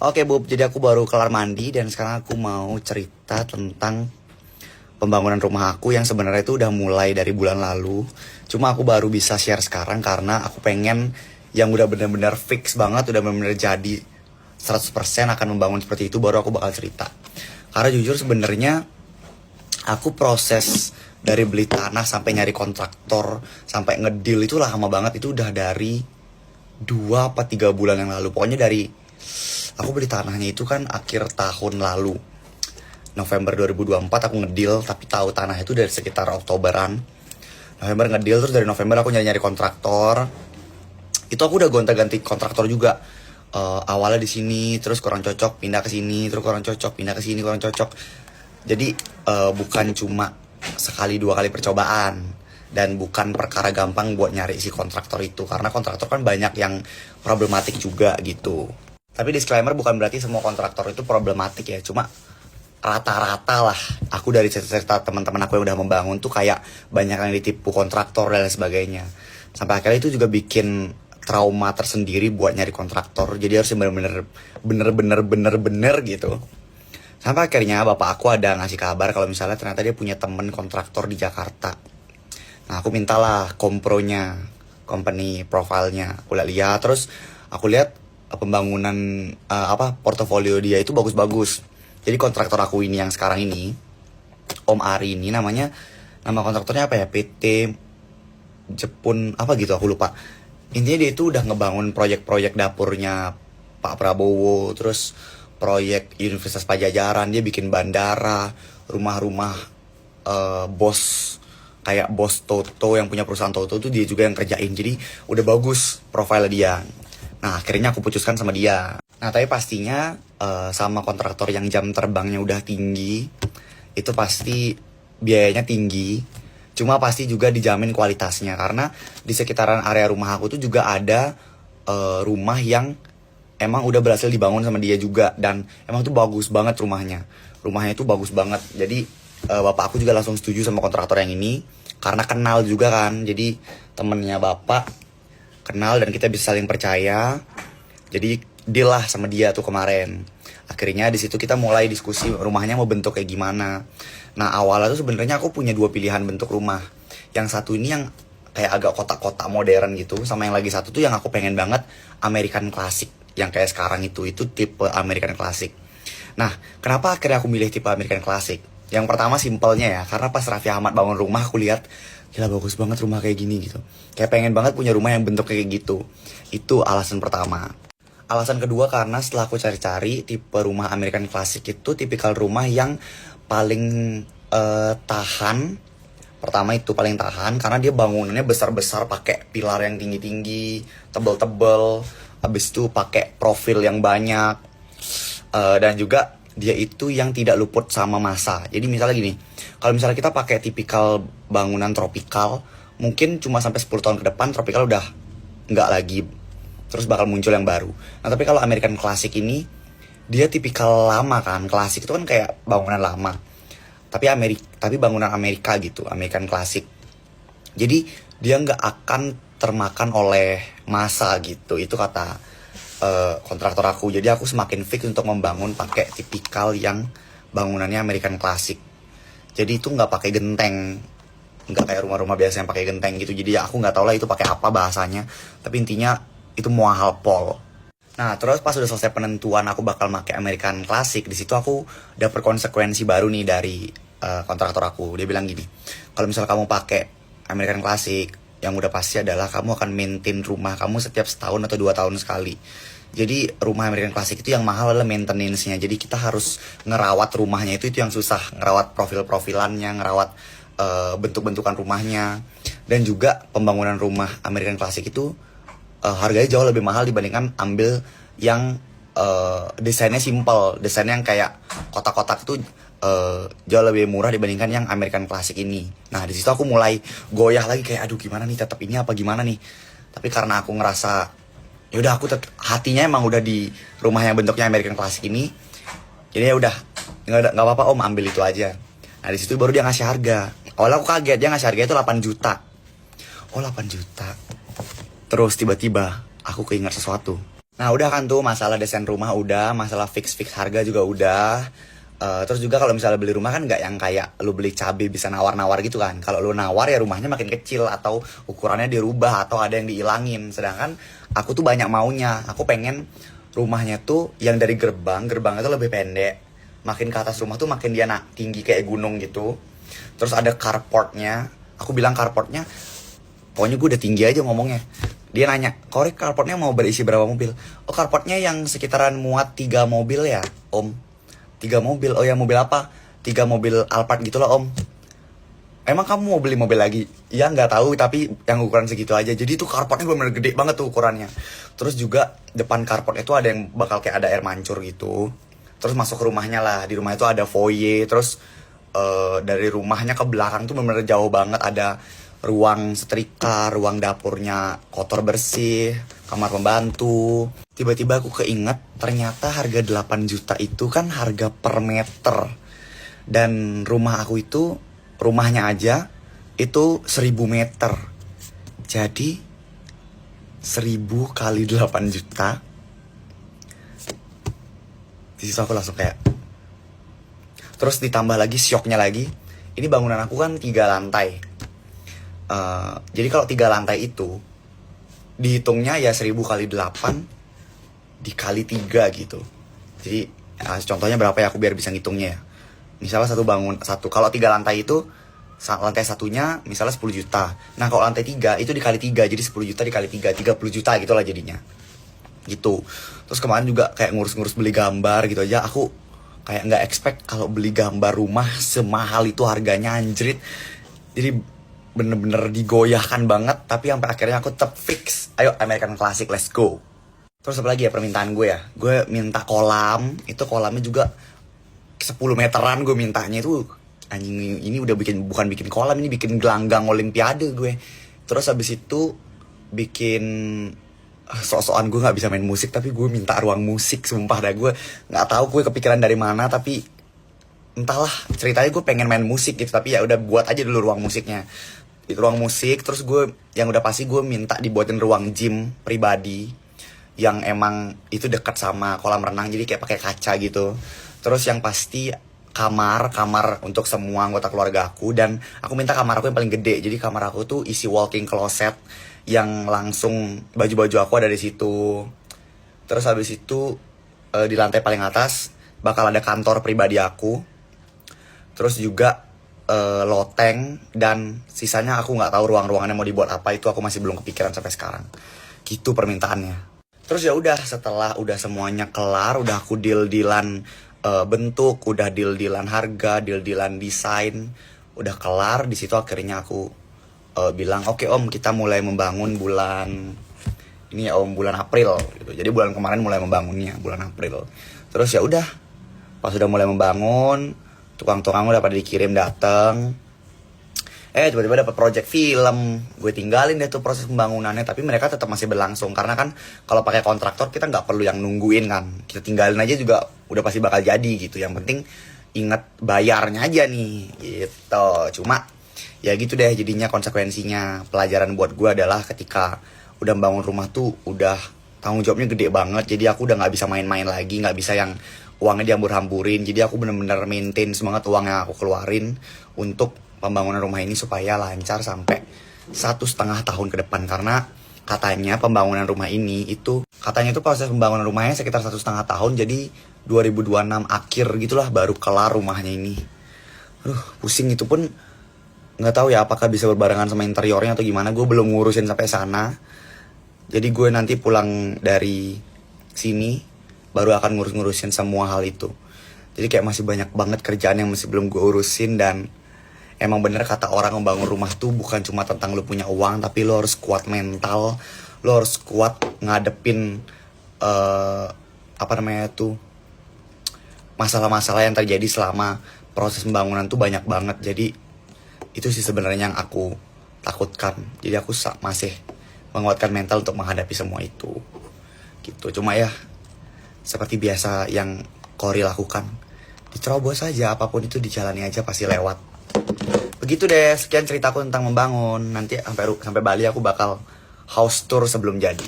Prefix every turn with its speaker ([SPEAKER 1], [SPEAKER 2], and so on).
[SPEAKER 1] Oke Bub, jadi aku baru kelar mandi dan sekarang aku mau cerita tentang pembangunan rumah aku yang sebenarnya itu udah mulai dari bulan lalu. Cuma aku baru bisa share sekarang karena aku pengen yang udah bener-bener fix banget, udah bener-bener jadi 100% akan membangun seperti itu, baru aku bakal cerita. Karena jujur sebenarnya aku proses dari beli tanah sampai nyari kontraktor sampai ngedeal itu lama banget, itu udah dari 2 apa 3 bulan yang lalu. Pokoknya dari aku beli tanahnya itu kan akhir tahun lalu, November 2024 aku ngedil, tapi tahu tanah itu dari sekitar Oktoberan. November ngedil, terus dari November aku nyari-nyari kontraktor. Itu aku udah gonta-ganti kontraktor juga. Awalnya di sini, terus kurang cocok, pindah ke sini, terus kurang cocok, pindah ke sini, kurang cocok. Jadi bukan cuma sekali 2 kali percobaan, dan bukan perkara gampang buat nyari si kontraktor itu, karena kontraktor kan banyak yang problematik juga gitu. Tapi disclaimer, bukan berarti semua kontraktor itu problematik ya, cuma rata-rata lah. Aku dari cerita teman-teman aku yang udah membangun tuh kayak banyak yang ditipu kontraktor dan lain sebagainya. Sampai akhirnya itu juga bikin trauma tersendiri buat nyari kontraktor. Jadi harus bener-bener gitu. Sampai akhirnya bapak aku ada ngasih kabar kalau misalnya ternyata dia punya temen kontraktor di Jakarta. Nah aku mintalah kompronya, company profilnya, aku lihat, terus aku lihat pembangunan portofolio dia itu bagus-bagus. Jadi kontraktor aku ini yang sekarang ini, Om Ari ini namanya, nama kontraktornya apa ya, PT Jepun apa gitu aku lupa. Intinya dia itu udah ngebangun proyek-proyek dapurnya Pak Prabowo, terus proyek Universitas Pajajaran, dia bikin bandara, rumah-rumah bos kayak bos Toto yang punya perusahaan Toto tuh dia juga yang kerjain. Jadi udah bagus profil dia. Nah akhirnya aku putuskan sama dia. Nah tapi pastinya sama kontraktor yang jam terbangnya udah tinggi, itu pasti biayanya tinggi. Cuma pasti juga dijamin kualitasnya, karena di sekitaran area rumah aku tuh juga ada rumah yang emang udah berhasil dibangun sama dia juga, dan emang tuh bagus banget rumahnya. Rumahnya itu bagus banget. Jadi bapak aku juga langsung setuju sama kontraktor yang ini karena kenal juga kan. Jadi temennya bapak kenal dan kita bisa saling percaya. Jadi deal lah sama dia tuh kemarin. Akhirnya di situ kita mulai diskusi rumahnya mau bentuk kayak gimana. Nah awalnya tuh sebenarnya aku punya 2 pilihan bentuk rumah. Yang satu ini yang kayak agak kotak-kotak modern gitu, sama yang lagi satu tuh yang aku pengen banget American Classic, yang kayak sekarang itu tipe American Classic. Nah kenapa akhirnya aku milih tipe American Classic? Yang pertama simpelnya ya, karena pas Raffi Ahmad bangun rumah aku lihat, gila bagus banget rumah kayak gini gitu. Kayak pengen banget punya rumah yang bentuk kayak gitu. Itu alasan pertama. Alasan kedua karena setelah aku cari-cari, tipe rumah American Classic itu tipikal rumah yang paling tahan. Pertama itu paling tahan karena dia bangunannya besar-besar, pakai pilar yang tinggi-tinggi, tebel-tebel. Habis itu pakai profil yang banyak. Dan juga dia itu yang tidak luput sama masa. Jadi misalnya gini, kalau misalnya kita pakai tipikal bangunan tropikal, mungkin cuma sampai 10 tahun ke depan tropikal udah nggak lagi, terus bakal muncul yang baru. Nah tapi kalau American Classic ini, dia tipikal lama kan. Klasik itu kan kayak bangunan lama, tapi bangunan Amerika gitu, American Classic. Jadi dia nggak akan termakan oleh masa gitu. Itu kata kontraktor aku. Jadi aku semakin fix untuk membangun pakai tipikal yang bangunannya American Classic. Jadi itu nggak pakai genteng, nggak kayak rumah-rumah biasa yang pakai genteng gitu. Jadi ya aku nggak tahu lah itu pakai apa bahasanya, tapi intinya itu muahal pol. Nah terus pas udah selesai penentuan aku bakal pakai American Classic, di situ aku dapet konsekuensi baru nih dari kontraktor aku. Dia bilang gini, kalau misal kamu pakai American Classic, yang udah pasti adalah kamu akan maintain rumah kamu setiap setahun atau 2 tahun sekali. Jadi rumah American Classic itu yang mahal adalah maintenance-nya. Jadi kita harus ngerawat rumahnya, itu yang susah. Ngerawat profil-profilannya, ngerawat bentuk-bentukan rumahnya. Dan juga pembangunan rumah American Classic itu harganya jauh lebih mahal dibandingkan ambil yang desainnya simple. Desainnya yang kayak kotak-kotak itu jauh lebih murah dibandingkan yang American Classic ini. Nah di situ aku mulai goyah lagi, kayak aduh gimana nih, tetap ini apa gimana nih. Tapi karena aku ngerasa yaudah, aku hatinya emang udah di rumah yang bentuknya American Classic ini, jadi ya udah nggak apa-apa om, ambil itu aja. Nah di situ baru dia ngasih harga. Awalnya aku kaget, dia ngasih harga itu 8 juta. Oh 8 juta. Terus tiba-tiba aku keinget sesuatu. Nah udah kan tuh masalah desain rumah udah, masalah fix harga juga udah. Terus juga kalau misalnya beli rumah kan nggak yang kayak lu beli cabai bisa nawar-nawar gitu kan. Kalau lu nawar ya rumahnya makin kecil atau ukurannya dirubah atau ada yang dihilangin. Sedangkan aku tuh banyak maunya. Aku pengen rumahnya tuh yang dari gerbangnya tuh lebih pendek. Makin ke atas rumah tuh makin dia tinggi kayak gunung gitu. Terus ada carportnya. Aku bilang carportnya, pokoknya gue udah tinggi aja ngomongnya. Dia nanya, korek carportnya mau berisi berapa mobil? Oh carportnya yang sekitaran muat 3 mobil ya om. 3 mobil, oh ya mobil apa? 3 mobil Alphard gitu loh om. Emang kamu mau beli mobil lagi? Ya nggak tahu, tapi yang ukuran segitu aja. Jadi tuh carportnya bener-bener gede banget tuh ukurannya. Terus juga depan carport itu ada yang bakal kayak ada air mancur gitu. Terus masuk ke rumahnya lah. Di rumah itu ada foyer. Terus dari rumahnya ke belakang tuh bener-bener jauh banget. Ada ruang setrika, ruang dapurnya kotor bersih, kamar pembantu. Tiba-tiba aku keinget ternyata harga 8 juta itu kan harga per meter. Dan rumah aku itu, rumahnya aja itu 1000 meter. Jadi 1000 kali 8 juta. Di situ aku langsung kayak, terus ditambah lagi syoknya lagi, ini bangunan aku kan 3 lantai. Jadi kalau 3 lantai itu dihitungnya ya 1000 kali 8 dikali 3 gitu. Jadi contohnya berapa ya, aku biar bisa ngitungnya ya. Misalnya kalau 3 lantai itu lantai satunya misalnya 10 juta. Nah kalau lantai 3 itu dikali 3, jadi 10 juta dikali 3, 30 juta gitu lah jadinya. Gitu. Terus kemarin juga kayak ngurus-ngurus beli gambar gitu aja, aku kayak nggak expect kalau beli gambar rumah semahal itu harganya, anjrit. Jadi bener-bener digoyahkan banget, tapi sampai akhirnya aku tetap fix, ayo American Classic, let's go. Terus apa lagi ya permintaan gue ya, gue minta kolam, itu kolamnya juga 10 meteran gue mintanya. Itu anjing, ini udah bukan bikin kolam, ini bikin gelanggang olimpiade gue. Terus habis itu bikin sok-sokan gue nggak bisa main musik, tapi gue minta ruang musik, sumpah dah. Gue nggak tahu gue kepikiran dari mana, tapi entahlah, ceritanya gue pengen main musik gitu, tapi ya udah buat aja dulu ruang musiknya. Itu ruang musik. Terus gue yang udah pasti gue minta dibuatin ruang gym pribadi yang emang itu dekat sama kolam renang, jadi kayak pakai kaca gitu. Terus yang pasti kamar untuk semua anggota keluarga aku, dan aku minta kamar aku yang paling gede. Jadi kamar aku tuh isi walk-in closet yang langsung baju-baju aku ada di situ. Terus habis itu di lantai paling atas bakal ada kantor pribadi aku. Terus juga loteng, dan sisanya aku nggak tahu ruang-ruangannya mau dibuat apa, itu aku masih belum kepikiran sampai sekarang. Gitu permintaannya. Terus ya udah, setelah udah semuanya kelar, udah aku deal-dealan bentuk, udah deal-dealan harga, deal-dealan desain, udah kelar. Di situ akhirnya aku bilang, oke om, kita mulai membangun bulan ini ya om, bulan April gitu. Jadi bulan kemarin mulai membangunnya, bulan April. Terus ya udah, pas udah mulai membangun, tukang-tukang udah pada dikirim dateng. Tiba-tiba dapat project film. Gue tinggalin deh tuh proses pembangunannya, tapi mereka tetap masih berlangsung karena kan kalau pakai kontraktor kita nggak perlu yang nungguin kan. Kita tinggalin aja juga udah pasti bakal jadi gitu. Yang penting ingat bayarnya aja nih gitu. Cuma ya gitu deh jadinya konsekuensinya. Pelajaran buat gue adalah ketika udah membangun rumah tuh udah tanggung jawabnya gede banget. Jadi aku udah nggak bisa main-main lagi, nggak bisa yang uangnya dihambur-hamburin. Jadi aku bener-bener maintain semangat uang yang aku keluarin untuk pembangunan rumah ini supaya lancar sampai 1,5 tahun ke depan. Karena katanya pembangunan rumah ini itu, katanya itu proses pembangunan rumahnya sekitar 1,5 tahun. Jadi 2026 akhir gitulah baru kelar rumahnya ini. Pusing. Itu pun nggak tahu ya apakah bisa berbarengan sama interiornya atau gimana. Gue belum ngurusin sampai sana. Jadi gue nanti pulang dari sini baru akan ngurus-ngurusin semua hal itu. Jadi kayak masih banyak banget kerjaan yang masih belum gue urusin. Dan emang bener kata orang, membangun rumah tuh bukan cuma tentang lu punya uang, tapi lu harus kuat mental, lu harus kuat ngadepin masalah-masalah yang terjadi selama proses pembangunan tuh banyak banget. Jadi itu sih sebenarnya yang aku takutkan. Jadi aku masih menguatkan mental untuk menghadapi semua itu. Gitu. Cuma ya seperti biasa yang Kori lakukan, diterobos aja, apapun itu dijalani aja, pasti lewat. Begitu deh, sekian ceritaku tentang membangun. Nanti sampai Bali aku bakal house tour sebelum jadi.